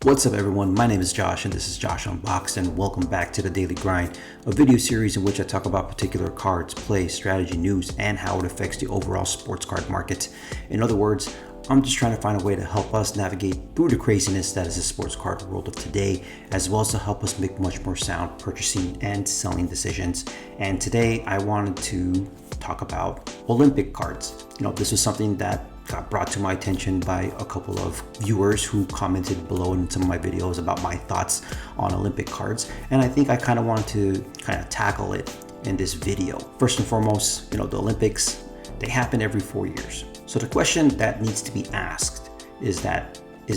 What's up everyone, my name is Josh and this is Josh Unboxed, and welcome back to the Daily Grind, a video series in which I talk about particular cards, plays, strategy, news, and how it affects the overall sports card market. In other words, I'm just trying to find a way to help us navigate through the craziness that is the sports card world of today, as well as to help us make much more sound purchasing and selling decisions. And today I wanted to talk about Olympic cards. This was something that got brought to my attention by a couple of viewers who commented below in some of my videos about my thoughts on Olympic cards, and I think I kind of wanted to tackle it in this video. First and foremost, the Olympics, they happen every 4 years. So the question that needs to be asked is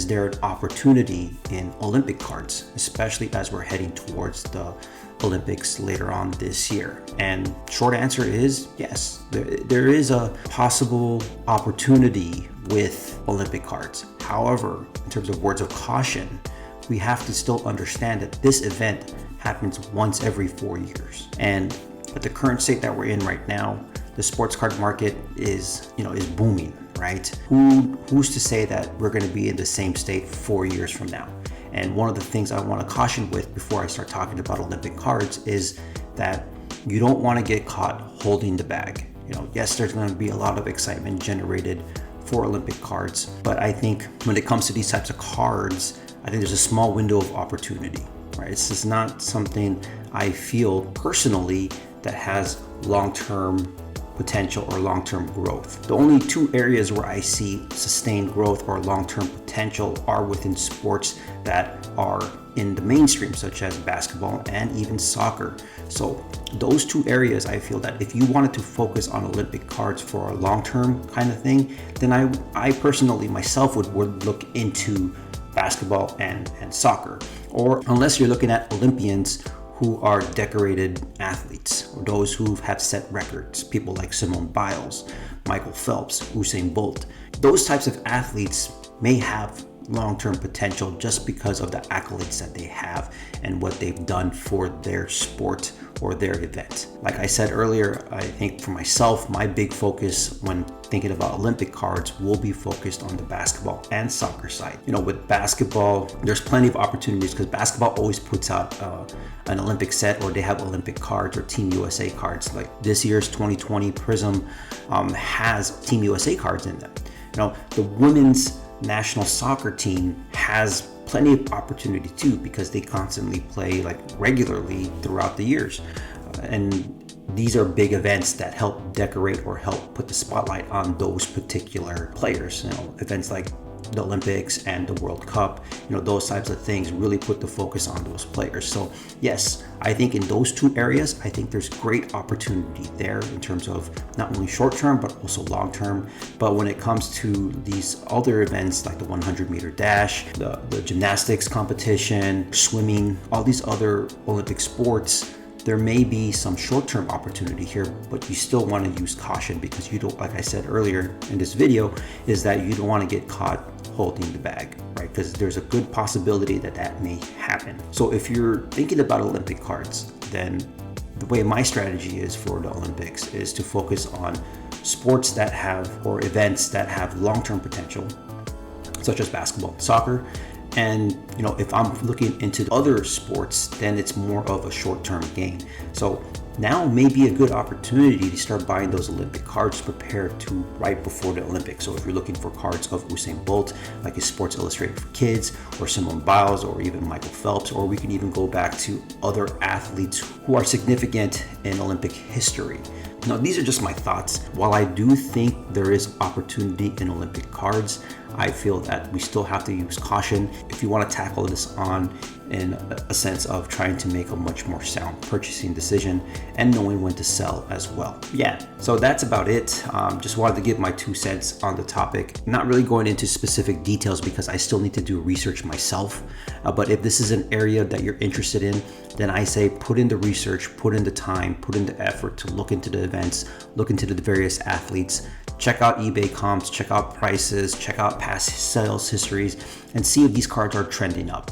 there an opportunity in Olympic cards, especially as we're heading towards the Olympics later on this year? And short answer is yes, there is a possible opportunity with Olympic cards. However, in terms of words of caution, we have to still understand that this event happens once every 4 years. And at the current state that we're in right now, the sports card market is booming, right? Who's to say that we're going to be in the same state 4 years from now? And one of the things I want to caution with before I start talking about Olympic cards is that you don't want to get caught holding the bag. Yes, there's going to be a lot of excitement generated for Olympic cards, but I think when it comes to these types of cards, I think there's a small window of opportunity, right? This is not something I feel personally that has long-term potential or long-term growth. The only two areas where I see sustained growth or long-term potential are within sports that are in the mainstream, such as basketball and even soccer. So those two areas, I feel that if you wanted to focus on Olympic cards for a long-term kind of thing, then I personally myself would look into basketball and soccer. Or unless you're looking at Olympians who are decorated athletes, or those who have set records, people like Simone Biles, Michael Phelps, Usain Bolt. Those types of athletes may have long-term potential just because of the accolades that they have and what they've done for their sport or their event. Like I said earlier, I think for myself, my big focus when thinking about Olympic cards will be focused on the basketball and soccer side. With basketball, there's plenty of opportunities because basketball always puts out an Olympic set, or they have Olympic cards or Team USA cards. Like this year's 2020 Prism has Team USA cards in them. The women's national soccer team has plenty of opportunity too, because they constantly play regularly throughout the years. And these are big events that help decorate or help put the spotlight on those particular players. Events like the Olympics and the World Cup, those types of things really put the focus on those players. So yes, I think in those two areas, I think there's great opportunity there in terms of not only short-term, but also long-term. But when it comes to these other events like the 100-meter dash, the gymnastics competition, swimming, all these other Olympic sports, there may be some short-term opportunity here, but you still want to use caution because you don't, like I said earlier in this video, is that you don't want to get caught holding the bag, right? Because there's a good possibility that may happen. So if you're thinking about Olympic cards, then the way my strategy is for the Olympics is to focus on sports that have, or events that have long-term potential, such as basketball, soccer. And if I'm looking into other sports, then it's more of a short-term gain. So now may be a good opportunity to start buying those Olympic cards prepared to right before the Olympics. So if you're looking for cards of Usain Bolt, like his Sports Illustrated for Kids, or Simone Biles, or even Michael Phelps, or we can even go back to other athletes who are significant in Olympic history. Now, these are just my thoughts. While I do think there is opportunity in Olympic cards, I feel that we still have to use caution if you want to tackle this on in a sense of trying to make a much more sound purchasing decision and knowing when to sell as well. Yeah, so that's about it. Just wanted to give my 2 cents on the topic. Not really going into specific details because I still need to do research myself. But if this is an area that you're interested in, then I say put in the research, put in the time, put in the effort to look into the events, look into the various athletes, check out eBay comps, check out prices, check out past sales histories, and see if these cards are trending up.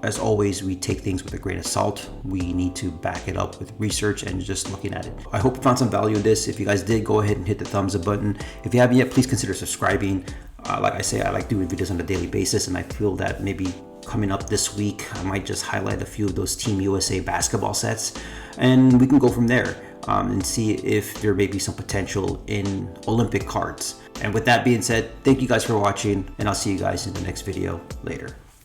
As always, we take things with a grain of salt. We need to back it up with research and just looking at it. I hope you found some value in this. If you guys did, go ahead and hit the thumbs up button. If you haven't yet, please consider subscribing. Like I say, I like doing videos on a daily basis, and I feel that maybe coming up this week. I might just highlight a few of those Team USA basketball sets, and we can go from there and see if there may be some potential in Olympic cards. And with that being said, thank you guys for watching, and I'll see you guys in the next video later.